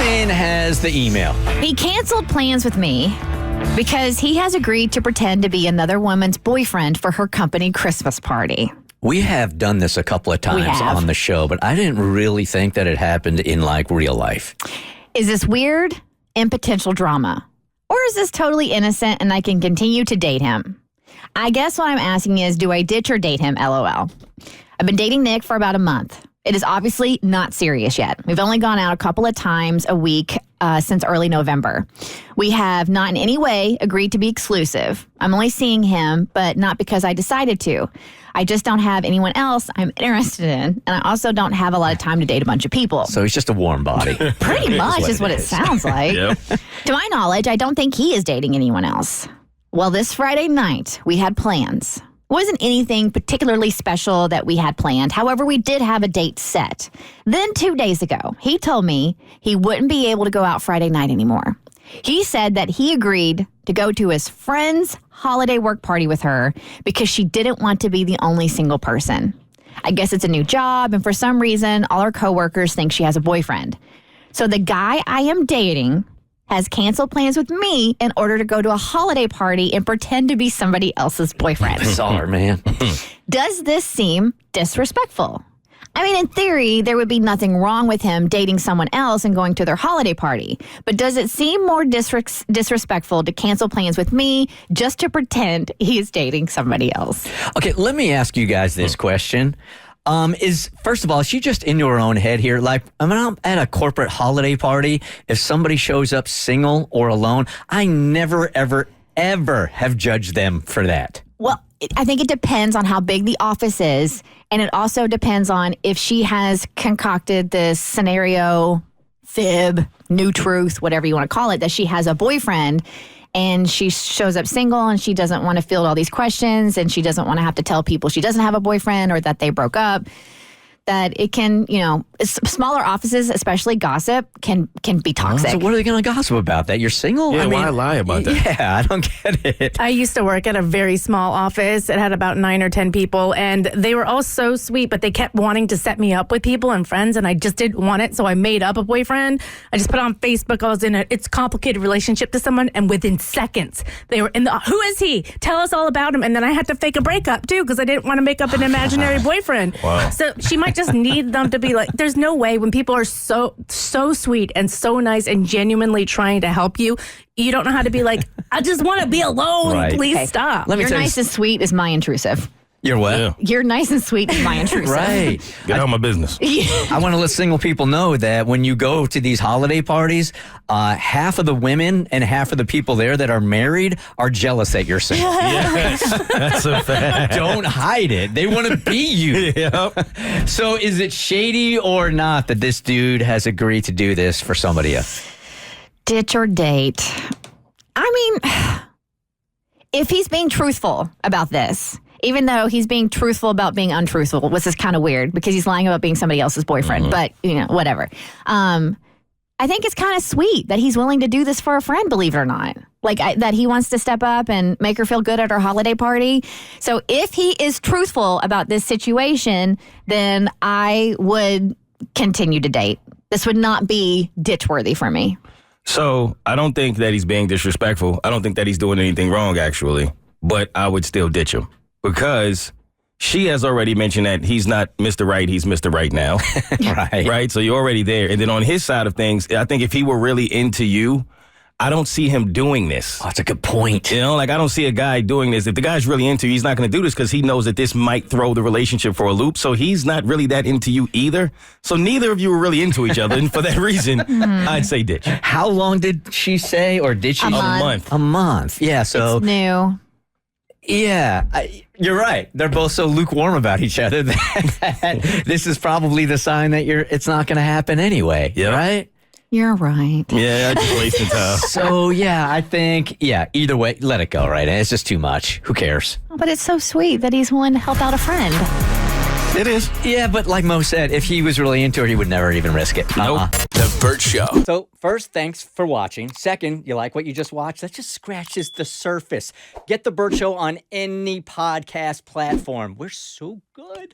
Carmen has the email. He canceled plans with me because he has agreed to pretend to be another woman's boyfriend for her company Christmas party. We have done this a couple of times on the show, but I didn't really think that it happened in like real life. Is this weird and potential drama? Or is this totally innocent and I can continue to date him? I guess what I'm asking is, do I ditch or date him? LOL. I've been dating Nick for about a month. It is obviously not serious yet. We've only gone out a couple of times a week since early November. We have not in any way agreed to be exclusive. I'm only seeing him, but not because I decided to. I just don't have anyone else I'm interested in, and I also don't have a lot of time to date a bunch of people. So he's just a warm body. Pretty much is what it sounds like. Yep. To my knowledge, I don't think he is dating anyone else. Well, this Friday night, we had plans. It wasn't anything particularly special that we had planned. However, we did have a date set. Then 2 days ago, he told me he wouldn't be able to go out Friday night anymore. He said that he agreed to go to his friend's holiday work party with her because she didn't want to be the only single person. I guess it's a new job, and for some reason, all her coworkers think she has a boyfriend. So the guy I am dating has canceled plans with me in order to go to a holiday party and pretend to be somebody else's boyfriend. Bizarre, man. Does this seem disrespectful? I mean, in theory, there would be nothing wrong with him dating someone else and going to their holiday party. But does it seem more disrespectful to cancel plans with me just to pretend he is dating somebody else? Okay, let me ask you guys this question. First of all, is she just in her own head here? Like, I'm at a corporate holiday party. If somebody shows up single or alone, I never, ever, ever have judged them for that. Well, I think it depends on how big the office is. And it also depends on if she has concocted this scenario, fib, new truth, whatever you want to call it, that she has a boyfriend and she shows up single and she doesn't want to field all these questions and she doesn't want to have to tell people she doesn't have a boyfriend or that they broke up. That it can, smaller offices, especially gossip, can be toxic. So what are they going to gossip about? That you're single? Yeah, why lie about that? Yeah, I don't get it. I used to work at a very small office. It had about 9 or 10 people, and they were all so sweet, but they kept wanting to set me up with people and friends, and I just didn't want it, so I made up a boyfriend. I just put on Facebook I was in it's a complicated relationship to someone, and within seconds, they were in the, who is he? Tell us all about him. And then I had to fake a breakup, too, because I didn't want to make up an imaginary boyfriend. Wow. So she might just need them to be like, there's no way when people are so sweet and so nice and genuinely trying to help you, you don't know how to be like, I just want to be alone. Right. Please Okay. stop. Let me You're tell you nice and sweet is my intrusive. You're what? Yeah. You're nice and sweet is my intrusive. Right. Get out of my business. I want to let single people know that when you go to these holiday parties, half of the women and half of the people there that are married are jealous that you're single. Yes, that's a fact. Don't hide it. They want to be you. Yep. So is it shady or not that this dude has agreed to do this for somebody else? Ditch or date? I mean, if he's being truthful about this, even though he's being truthful about being untruthful, which is kind of weird because he's lying about being somebody else's boyfriend, but, whatever. I think it's kind of sweet that he's willing to do this for a friend, believe it or not. Like, that he wants to step up and make her feel good at her holiday party. So if he is truthful about this situation, then I would continue to date. This would not be ditch-worthy for me. So I don't think that he's being disrespectful. I don't think that he's doing anything wrong, actually. But I would still ditch him because she has already mentioned that he's not Mr. Right, he's Mr. Right now. Right. Right? So you're already there. And then on his side of things, I think if he were really into you, I don't see him doing this. Oh, that's a good point. I don't see a guy doing this. If the guy's really into you, he's not going to do this because he knows that this might throw the relationship for a loop. So he's not really that into you either. So neither of you are really into each other. And for that reason, I'd say ditch. How long did she say, or did she? A month. month. A month. Yeah, so. It's new. Yeah, you're right. They're both so lukewarm about each other that this is probably the sign that it's not going to happen anyway. Yeah. Right? You're right. Yeah, I just wasting time. So, yeah, I think, either way, let it go, right? It's just too much. Who cares? But it's so sweet that he's willing to help out a friend. It is. Yeah, but like Mo said, if he was really into it, he would never even risk it. Nope. The Bert Show. So, first, thanks for watching. Second, you like what you just watched? That just scratches the surface. Get the Bert Show on any podcast platform. We're so good.